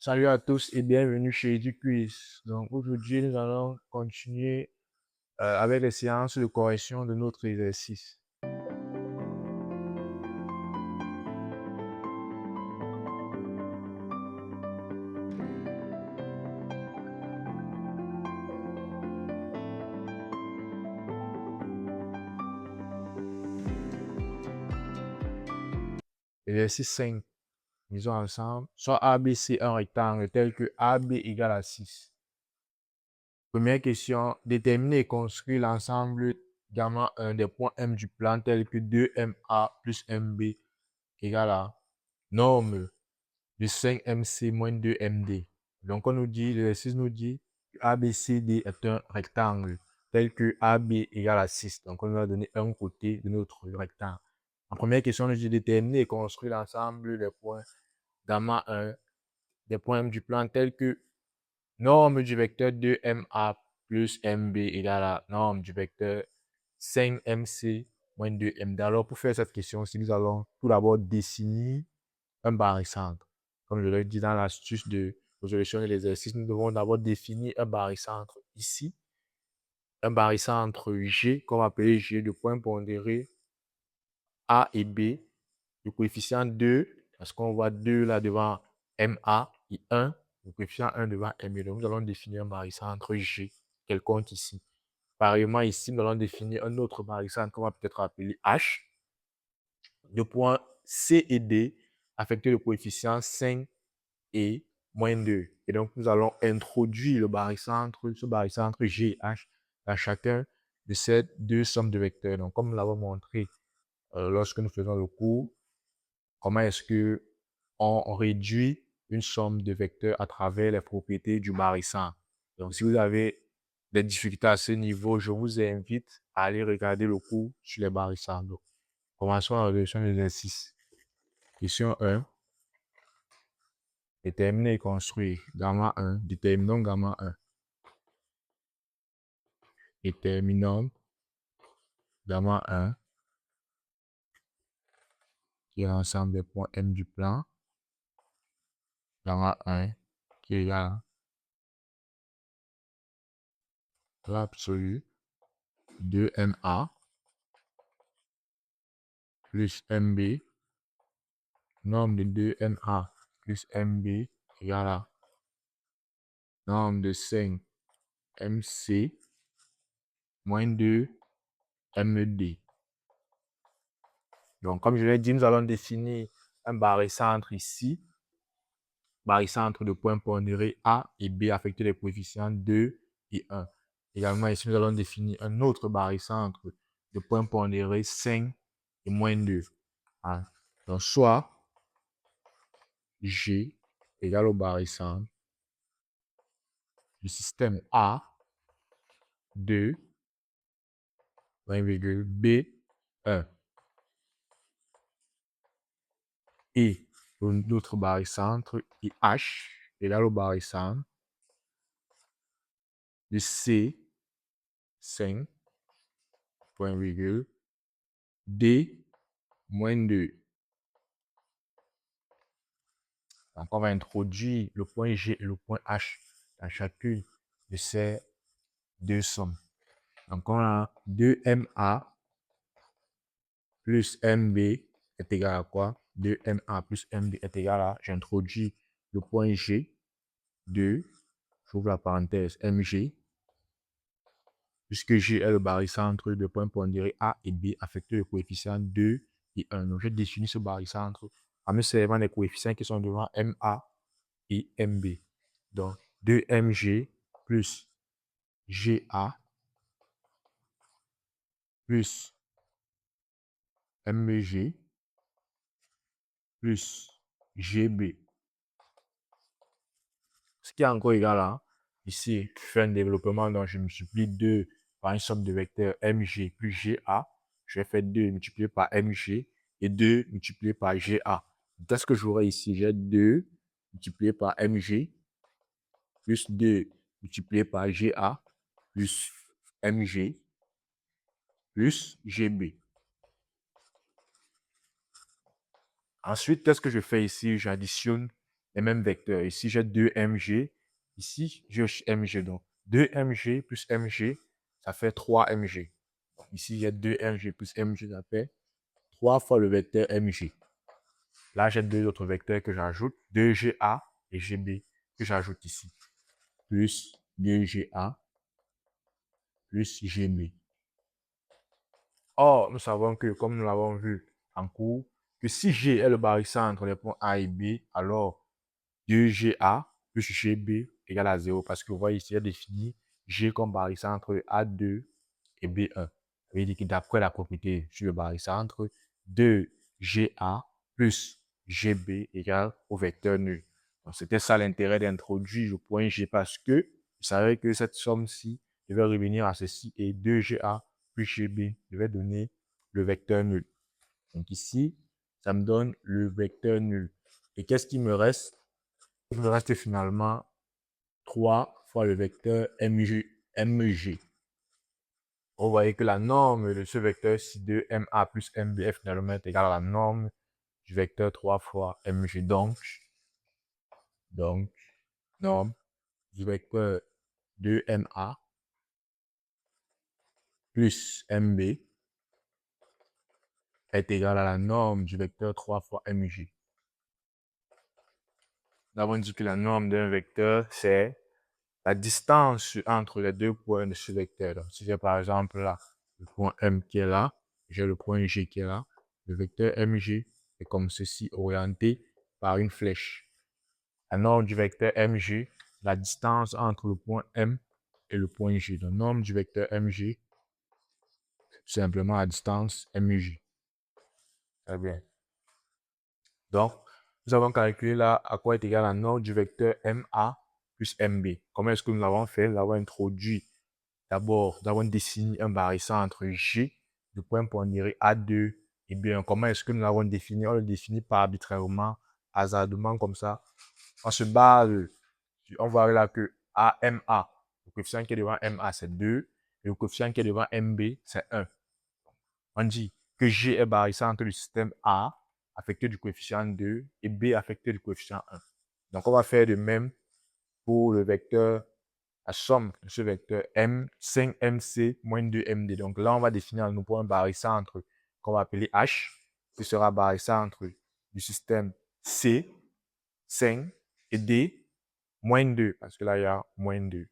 Salut à tous et bienvenue chez EduQuiz. Donc aujourd'hui, nous allons continuer avec les séances de correction de notre exercice. Exercice 5. Misons ensemble. Soit ABC un rectangle tel que AB égale à 6. Première question. Déterminer et construire l'ensemble gamma 1 des points M du plan tel que 2MA plus MB égale à norme de 5MC moins 2MD. Donc, l'exercice nous dit que ABCD est un rectangle tel que AB égale à 6. Donc, on nous a donné un côté de notre rectangle. En première question, on nous dit déterminer et construire l'ensemble des points gamma 1, des points M du plan tel que norme du vecteur 2MA plus MB égale à norme du vecteur 5MC moins 2MD. Alors, pour faire cette question-ci, nous allons tout d'abord dessiner un barycentre. Comme je l'ai dit dans l'astuce de résolution de l'exercice, nous devons d'abord définir un barycentre ici. Un barycentre G, qu'on va appeler G de point pondéré A et B, le coefficient 2, parce qu'on voit 2 là devant MA et 1, le coefficient 1 devant MB. Donc, nous allons définir un barycentre G quelconque ici. Pareillement, ici, nous allons définir un autre barycentre qu'on va peut-être appeler H, de points C et D, affecté le coefficient 5 et moins 2. Et donc, nous allons introduire le barycentre, ce barycentre GH dans chacun de ces deux sommes de vecteurs. Donc, comme nous l'avons montré lorsque nous faisons le cours, comment est-ce que on réduit une somme de vecteurs à travers les propriétés du barycentre. Donc, si vous avez des difficultés à ce niveau, je vous invite à aller regarder le cours sur les barycentres. Donc, commençons la résolution de l'exercice. Question 1. Déterminer et construire gamma 1. Déterminons gamma 1. Déterminons gamma 1 qui est l'ensemble des points M du plan. Gamma 1 qui est égal à l'absolu 2MA plus MB. Norme de 2MA plus MB égale à norme de 5MC moins 2MD. Donc, comme je l'ai dit, nous allons définir un barycentre ici. Barycentre de points pondérés A et B affectés les coefficients 2 et 1. Également, ici, nous allons définir un autre barycentre de points pondérés 5 et moins 2. Donc, soit G égale au barycentre du système A 2, B 1. Et notre barycentre H égale au barycentre de C 5, point virgule, D moins 2. Donc, on va introduire le point G et le point H dans chacune de ces deux sommes. Donc, on a 2MA plus MB est égal à quoi? 2MA plus MB est égal à, j'introduis le point G, 2, j'ouvre la parenthèse, MG, puisque G est le barycentre de points pondérés A et B affectés le coefficient 2 et 1. Donc, je définis ce barycentre en me servant des coefficients qui sont devant MA et MB. Donc, 2MG plus GA plus MG plus GB. Ce qui est encore égal à, ici, je fais un développement dont je multiplie 2 par une somme de vecteurs MG plus GA. Je vais faire 2 multiplié par MG et 2 multiplié par GA. Qu'est-ce que j'aurai ici? J'ai 2 multiplié par MG plus 2 multiplié par GA plus MG plus GB. Ensuite, qu'est-ce que je fais ici? J'additionne les mêmes vecteurs. Ici, j'ai 2mg. Ici, j'ai mg. Donc, 2mg plus mg, ça fait 3mg. Ici, j'ai 2mg plus mg, ça fait 3 fois le vecteur mg. Là, j'ai deux autres vecteurs que j'ajoute, 2ga et gb, que j'ajoute ici. Plus 2ga plus gb. Or, nous savons que, comme nous l'avons vu en cours, que si G est le barycentre entre les points A et B, alors 2GA plus GB égale à 0. Parce que vous voyez ici, j'ai défini G comme barycentre entre A2 et B1. Ça veut dire que d'après la propriété sur le barycentre, 2GA plus GB égale au vecteur nul. Donc, c'était ça l'intérêt d'introduire le point G parce que vous savez que cette somme-ci devait revenir à ceci et 2GA plus GB devait donner le vecteur nul. Donc ici, ça me donne le vecteur nul. Et qu'est-ce qui me reste? Il me reste finalement 3 fois le vecteur MG. Vous voyez que la norme de ce vecteur ci2 MA plus MB est finalement égale à la norme du vecteur 3 fois MG. Donc, norme du vecteur 2MA plus MB est égale à la norme du vecteur 3 fois MG. Nous avons dit que la norme d'un vecteur, c'est la distance entre les deux points de ce vecteur. Donc, si j'ai par exemple là, le point M qui est là, j'ai le point G qui est là, le vecteur MG est comme ceci, orienté par une flèche. La norme du vecteur MG, la distance entre le point M et le point G. La norme du vecteur MG, c'est simplement la distance MG. Très bien. Donc, nous avons calculé là à quoi est égal la norme du vecteur MA plus MB. Comment est-ce que nous l'avons fait? Nous avons introduit d'abord, nous avons défini un barycentre G de point pondéré A2 et B1. Comment est-ce que nous l'avons défini? On le définit pas arbitrairement, hasardement comme ça. On se base, on voit là que AMA, le coefficient qui est devant MA, c'est 2 et le coefficient qui est devant MB, c'est 1. On dit que G est barycentre du système A affecté du coefficient 2 et B affecté du coefficient 1. Donc, on va faire de même pour le vecteur, la somme de ce vecteur M, 5MC moins 2MD. Donc là, on va définir nos points barycentre qu'on va appeler H, qui sera barycentre du système C, 5 et D, moins 2, parce que là, il y a moins 2.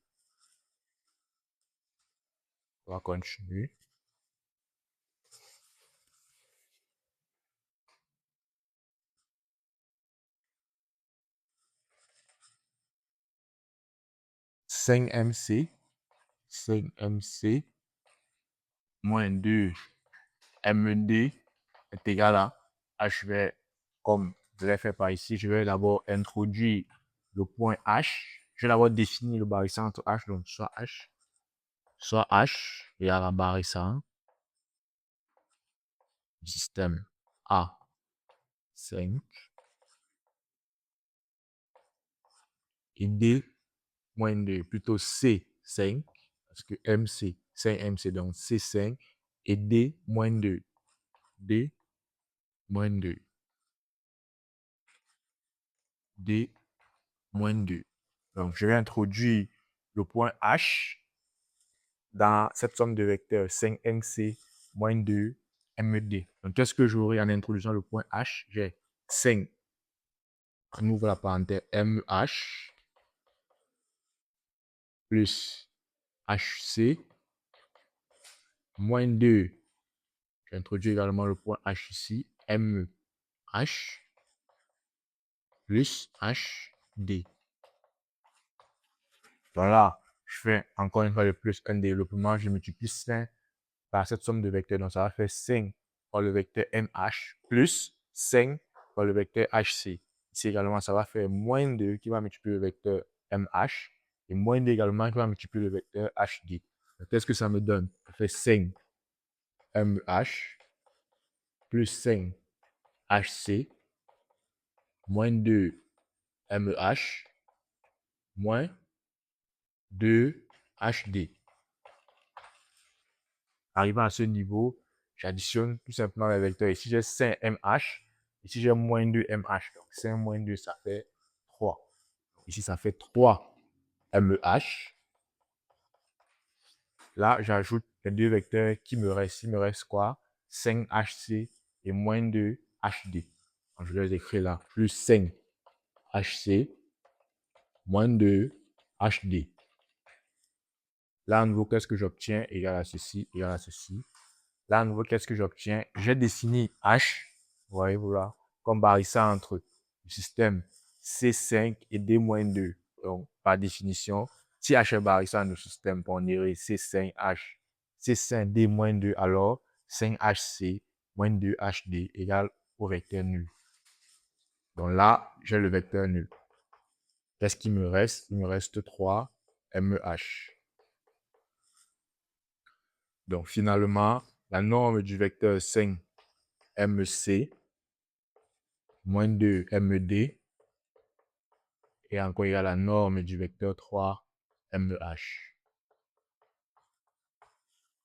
On va continuer. Cinq MC moins 2 MD est égal à H. Comme je l'ai fait par ici, je vais d'abord introduire le point H. Je vais d'abord définir le barycentre H, donc soit H égale à barycentre du système A 5 et D moins 2, plutôt C 5, parce que MC, 5MC, donc C 5 et D moins 2. D moins 2. D moins 2. Donc, je vais introduire le point H dans cette somme de vecteurs 5MC moins 2 MED. Donc, qu'est-ce que j'aurai en introduisant le point H? J'ai 5, on ouvre la parenthèse, MEH plus HC moins 2. J'introduis également le point H ici, MEH plus HD. Donc là, je fais encore une fois le plus un développement, je multiplie 5 par cette somme de vecteurs. Donc ça va faire 5 par le vecteur MH plus 5 par le vecteur HC. Ici également, ça va faire moins 2 qui va multiplier le vecteur MH et moins 2 également qui va multiplier le vecteur HD. Qu'est-ce que ça me donne? Ça fait 5 MEH plus 5 HC moins 2 MEH moins 2 HD. Arrivant à ce niveau, j'additionne tout simplement les vecteurs. Ici, j'ai 5MH. Ici, j'ai moins 2MH. Donc, 5 moins 2, ça fait Ici, ça fait 3 MEH. Là, j'ajoute les deux vecteurs qui me restent. Il me reste quoi? 5HC et moins 2HD. Donc, je les écris là. Plus 5HC moins 2HD. Là, à nouveau, qu'est-ce que j'obtiens? Égal à ceci, égal à ceci. Là, à nouveau, qu'est-ce que j'obtiens? J'ai dessiné H, voyez-vous là, comme barrissant entre le système C5 et D-2. Donc, par définition, si H est barrissant du système pondéré C5H, C5D-2, alors 5HC moins 2HD égale au vecteur nul. Donc là, j'ai le vecteur nul. Qu'est-ce qu'il me reste? Il me reste 3 MEH. Donc finalement, la norme du vecteur 5 MC moins 2 MED est encore égale à la norme du vecteur 3 MEH.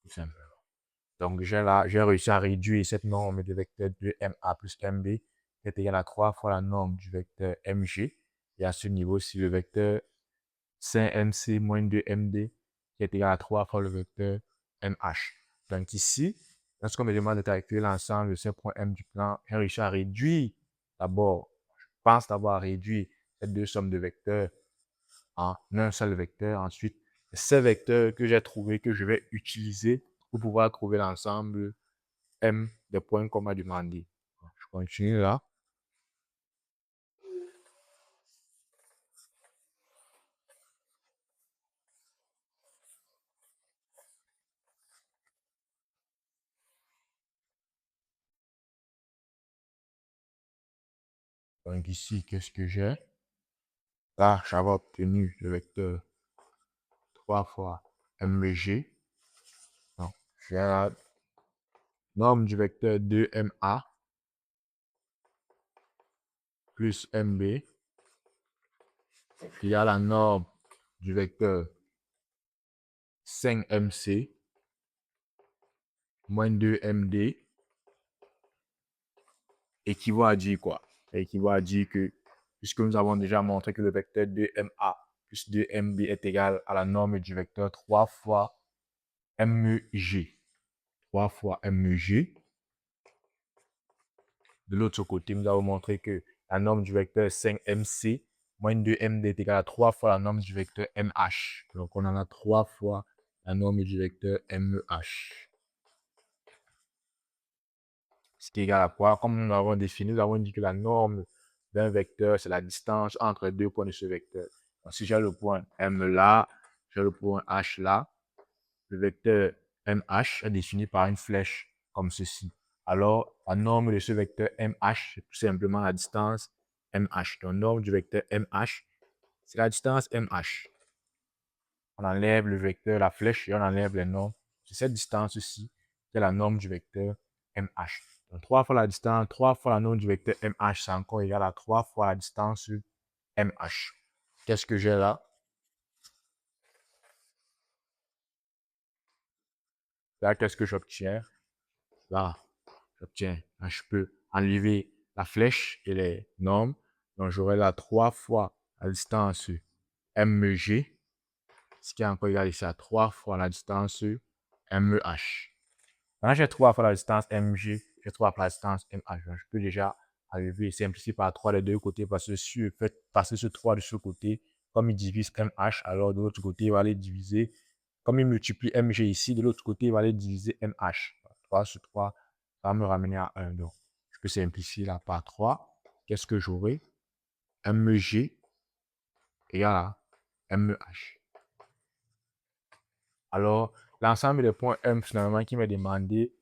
Tout simplement. Donc j'ai réussi à réduire cette norme du vecteur de MA plus MB qui est égale à 3 fois la norme du vecteur MG. Et à ce niveau-ci, le vecteur 5MC moins 2MD qui est égal à 3 fois le vecteur MH. Donc ici, lorsqu'on me demande de calculer l'ensemble de ces points M du plan, j'ai réussi à réduire d'abord, je pense d'abord à réduire ces deux sommes de vecteurs en un seul vecteur. Ensuite, ces vecteurs que j'ai trouvés que je vais utiliser pour pouvoir trouver l'ensemble M des points qu'on m'a demandé. Je continue là. Donc ici, qu'est-ce que j'ai? Là, j'avais obtenu le vecteur 3 fois MG. Donc, j'ai la norme du vecteur 2MA plus MB. Il y a la norme du vecteur 5MC moins 2MD équivaut à dire quoi? Équivaut à dire que, puisque nous avons déjà montré que le vecteur 2MA plus 2MB est égal à la norme du vecteur 3 fois MEG. 3 fois MEG. De l'autre côté, nous avons montré que la norme du vecteur 5MC moins 2MD est égale à 3 fois la norme du vecteur MH. Donc, on en a 3 fois la norme du vecteur MEH. Ce qui est égal à quoi? Comme nous l'avons défini, nous avons dit que la norme d'un vecteur, c'est la distance entre deux points de ce vecteur. Donc, si j'ai le point M là, j'ai le point H là, le vecteur MH est défini par une flèche comme ceci. Alors, la norme de ce vecteur MH, c'est tout simplement la distance MH. Donc, norme du vecteur MH, c'est la distance MH. On enlève le vecteur, la flèche, et on enlève les normes. C'est cette distance-ci qui est la norme du vecteur MH. Donc, 3 fois la distance, 3 fois la norme du vecteur MH, c'est encore égal à 3 fois la distance MH. Qu'est-ce que j'ai là? Là, qu'est-ce que j'obtiens? Là, j'obtiens. Je peux enlever la flèche et les normes. Donc, j'aurai là 3 fois la distance MEG, ce qui est encore égal ici à 3 fois la distance MEH. Maintenant, j'ai 3 fois la distance MG, j'ai 3 fois la distance MH. Donc, je peux déjà arriver et simplifier par 3 des deux côtés parce que si je fais passer ce 3 de ce côté, comme il divise MH, alors de l'autre côté, il va aller diviser. Comme il multiplie MG ici, de l'autre côté, il va aller diviser MH. 3 sur 3, ça va me ramener à 1. Donc, je peux simplifier là par 3. Qu'est-ce que j'aurai? MG égale à MEH. Alors, l'ensemble des points M finalement qui m'est demandé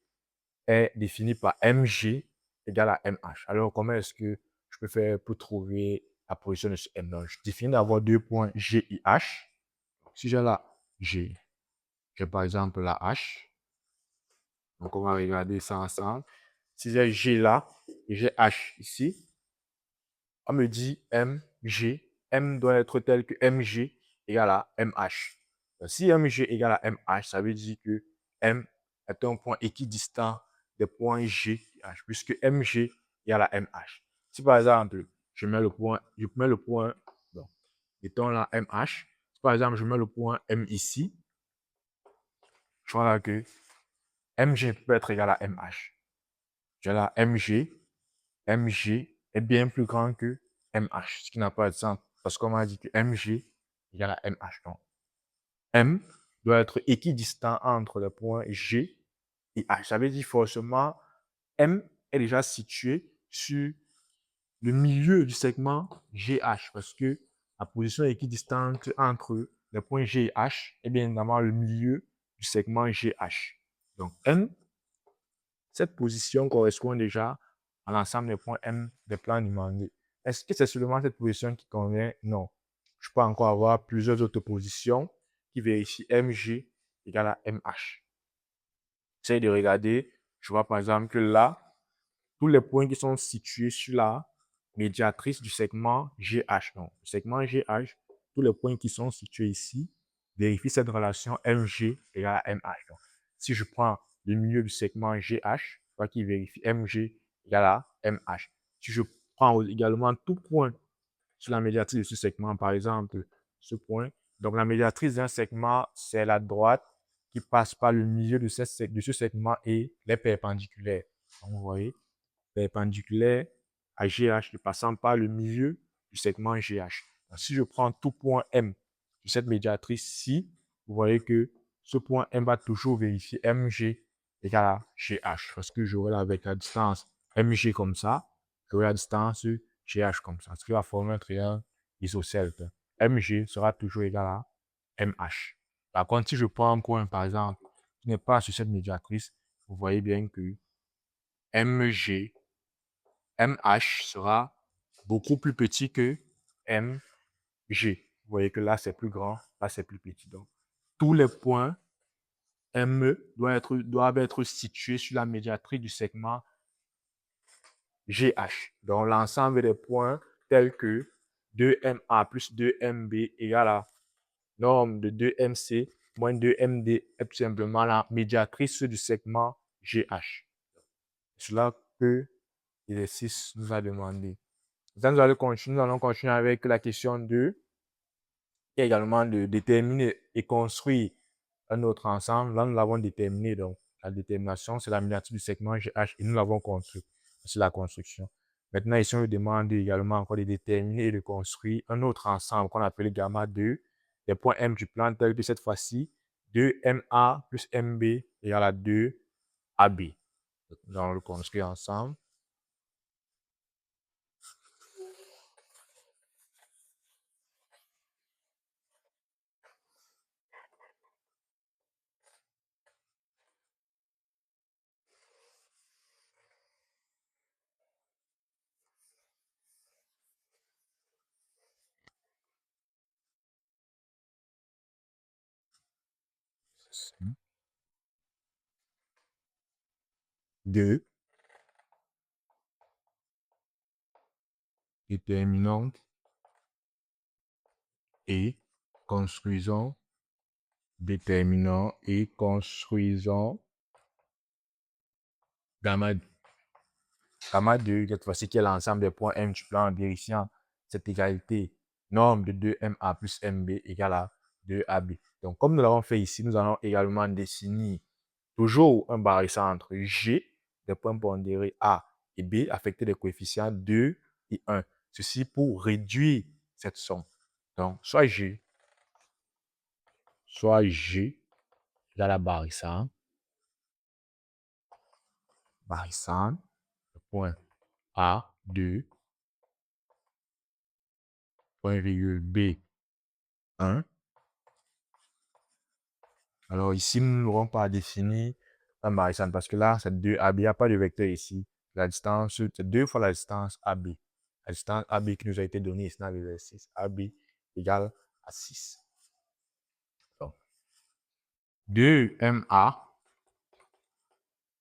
est défini par MG égale à MH. Alors, comment est-ce que je peux faire pour trouver la position de ce M? Donc, je définis d'avoir deux points G et H. Si j'ai là G, j'ai par exemple la H. Donc, on va regarder ça ensemble. Si j'ai G là et j'ai H ici, on me dit MG. M doit être tel que MG égale à MH. Donc, si MG égale à MH, ça veut dire que M est un point équidistant des points G et H, puisque MG égale à MH. Si par exemple, je mets le point, bon, mettons là MH. Par exemple, je mets le point M ici. Je vois là que MG peut être égal à MH. J'ai là MG est bien plus grand que MH, ce qui n'a pas de sens parce qu'on m'a dit que MG égale à MH. Donc, M doit être équidistant entre le point G et H. Ça veut dire forcément M est déjà situé sur le milieu du segment GH parce que la position équidistante entre le point G et H est bien évidemment le milieu du segment GH. Donc M, cette position correspond déjà à l'ensemble des points M des plans demandés. Est-ce que c'est seulement cette position qui convient? Non. Je peux encore avoir plusieurs autres positions qui vérifient MG égale à MH. J'essaie de regarder. Je vois par exemple que là, tous les points qui sont situés sur la médiatrice du segment GH. Donc, le segment GH, tous les points qui sont situés ici vérifient cette relation MG égale à MH. Donc, si je prends le milieu du segment GH, je vois qu'il vérifie MG égale à MH. Si je prends également tout point sur la médiatrice de ce segment, par exemple, ce point, donc la médiatrice d'un segment, c'est la droite qui passe par le milieu de ce segment et les perpendiculaires. Donc, vous voyez, perpendiculaire à GH, ne passant par le milieu du segment GH. Donc, si je prends tout point M de cette médiatrice-ci, vous voyez que ce point M va toujours vérifier MG égale à GH, parce que j'aurai là avec la distance MG comme ça, j'aurai la distance GH comme ça, ce qui va former un triangle isocèle. MG sera toujours égal à MH. Par contre, si je prends un point, par exemple, qui n'est pas sur cette médiatrice, vous voyez bien que MG MH sera beaucoup plus petit que MG. Vous voyez que là, c'est plus grand, là, c'est plus petit. Donc, tous les points M doivent être situés sur la médiatrice du segment GH. Donc, l'ensemble des points tels que 2MA plus 2MB égale à norme de 2MC moins 2MD est tout simplement la médiatrice du segment GH. C'est là que l'exercice nous a demandé. Nous allons continuer avec la question 2, qui est également de déterminer et construire un autre ensemble. Là, nous l'avons déterminé. Donc, la détermination, c'est la miniature du segment GH et nous l'avons construit. C'est la construction. Maintenant, ici, on nous demande également encore de déterminer et de construire un autre ensemble qu'on appelle gamma 2, des points M du plan tel que cette fois-ci, 2MA plus MB égale à 2AB. Nous allons le construire ensemble. Deux, déterminant et construisons, déterminant et construisons gamma, gamma 2, cette fois-ci qui est l'ensemble des points M du plan en vérifiant cette égalité norme de 2MA plus MB égale à 2AB. Donc, comme nous l'avons fait ici, nous allons également dessiner toujours un barycentre G des points pondérés A et B affectés des coefficients 2 et 1. Ceci pour réduire cette somme. Donc, soit G égale à barycentre, le point A, 2, point virgule B, 1. Alors ici, nous n'aurons pas défini un barycentre parce que là, c'est 2AB, il n'y a pas de vecteur ici. La distance, c'est 2 fois la distance AB. La distance AB qui nous a été donnée ici dans l'exercice, AB égale à 6. Donc, 2MA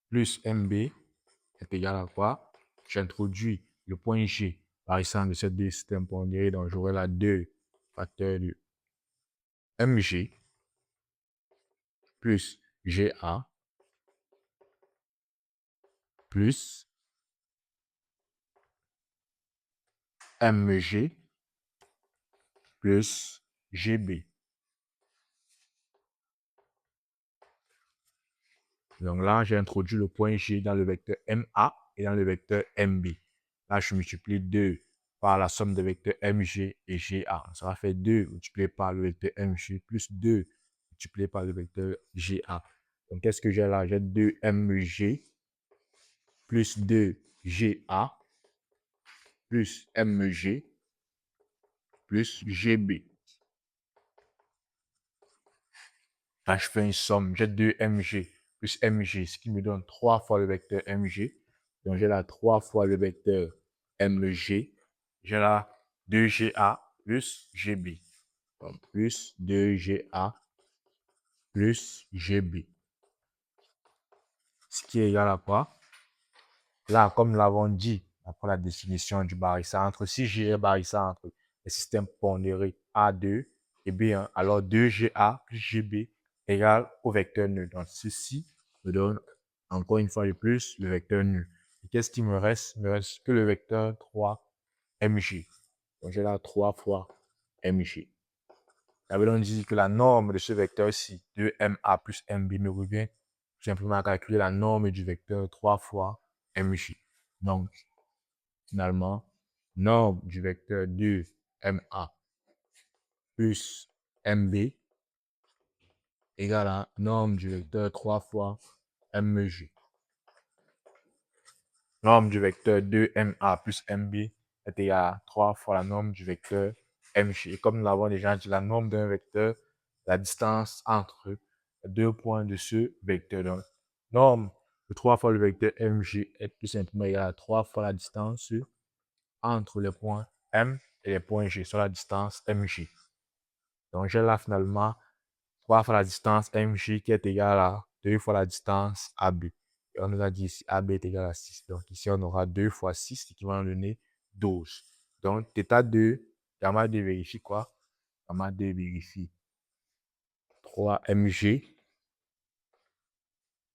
plus MB est égal à quoi? J'introduis le point G, barycentre de ces deux systèmes pondérés, donc j'aurai là 2 facteurs de MG plus GA plus MG plus GB. Donc là, j'ai introduit le point G dans le vecteur MA et dans le vecteur MB. Là, je multiplie 2 par la somme des vecteurs MG et GA. Ça va faire 2 multiplié par le vecteur MG plus 2 multiplié par le vecteur GA. Donc, qu'est-ce que j'ai là? J'ai 2MG plus 2GA plus MG plus GB. Là, je fais une somme. J'ai 2MG plus MG, ce qui me donne 3 fois le vecteur MG. Donc, j'ai là 3 fois le vecteur MG. J'ai là 2GA plus GB. Donc, plus 2GA plus GB. Ce qui est égal à quoi? Là, comme nous l'avons dit, après la définition du barycentre, si G est barycentre, le système pondéré A2 et B1, alors 2GA plus GB égale au vecteur nul. Donc, ceci me donne encore une fois de plus le vecteur nul. Et qu'est-ce qui me reste? Il me reste que le vecteur 3MG. Donc, j'ai là 3 fois MG. J'avais donc dit que la norme de ce vecteur-ci, 2MA plus MB, me revient tout simplement à calculer la norme du vecteur 3 fois MJ. Donc, finalement, norme du vecteur 2MA plus MB égale à norme du vecteur 3 fois MJ. Norme du vecteur 2MA plus MB est égale à 3 fois la norme du vecteur MJ. Et comme nous l'avons déjà dit, la norme d'un vecteur, la distance entre deux points de ce vecteur. Donc, norme de 3 fois le vecteur MJ est tout simplement égale à 3 fois la distance entre les points M et les points G sur la distance MJ. Donc, j'ai là finalement 3 fois la distance MJ qui est égale à 2 fois la distance AB. Et on nous a dit ici AB est égal à 6. Donc, ici, on aura 2 fois 6, qui va nous donner 12. Donc, θ2, gamma 2 vérifie quoi? Gamma 2 vérifie 3MG.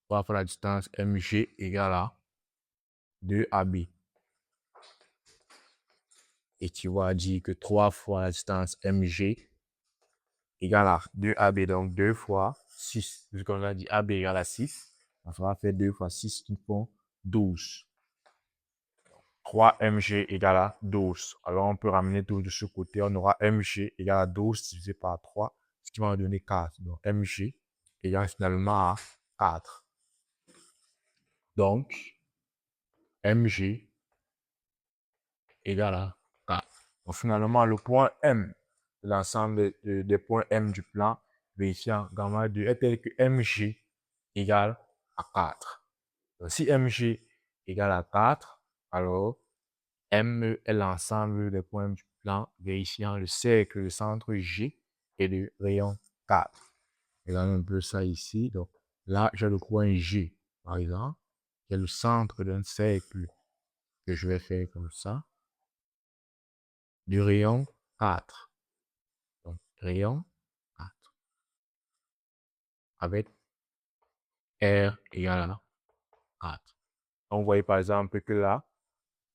3 fois la distance MG égale à 2AB. Et tu vas dire que 3 fois la distance MG égale à 2AB, donc 2 fois 6. Vu qu'on a dit AB égale à 6, ça va faire 2 fois 6 qui font 12. 3MG égale à 12. Alors, on peut ramener 12 de ce côté. On aura MG égale à 12 divisé par 3, ce qui va nous donner 4. Donc, MG égale finalement à 4. Donc, MG égale à 4. Donc, finalement, le point M, l'ensemble des points M du plan vérifiant gamma 2 est tel que MG égale à 4. Donc, si MG égale à 4, alors M est l'ensemble des points du plan vérifiant le cercle, le centre G et le rayon 4. Regardons un peu ça ici. Donc, là, j'ai le point G, par exemple, qui est le centre d'un cercle que je vais faire comme ça, du rayon 4. Donc, rayon 4. Avec R égale à 4. Donc, vous voyez par exemple que là,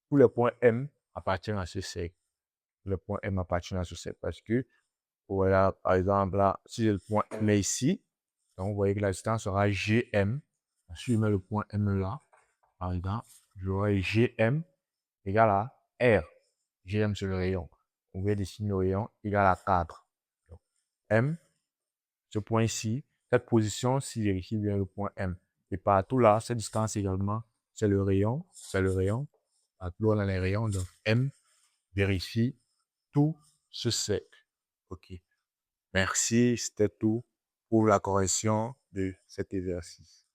tous les points M appartiennent à ce cercle. Le point M appartient à ce cercle parce que, voilà, par exemple, là, si le point M est ici, donc vous voyez que la distance sera GM. Si je mets le point M là, par exemple, j'aurai GM égale à R. GM, c'est le rayon. On va dessiner le rayon égal à 4. Donc, M, ce point ici, cette position, si vérifie bien le point M. Et partout là, cette distance également, c'est le rayon. C'est le rayon. Partout on a les rayons. Donc, M vérifie tout ce cercle. OK. Merci, c'était tout pour la correction de cet exercice.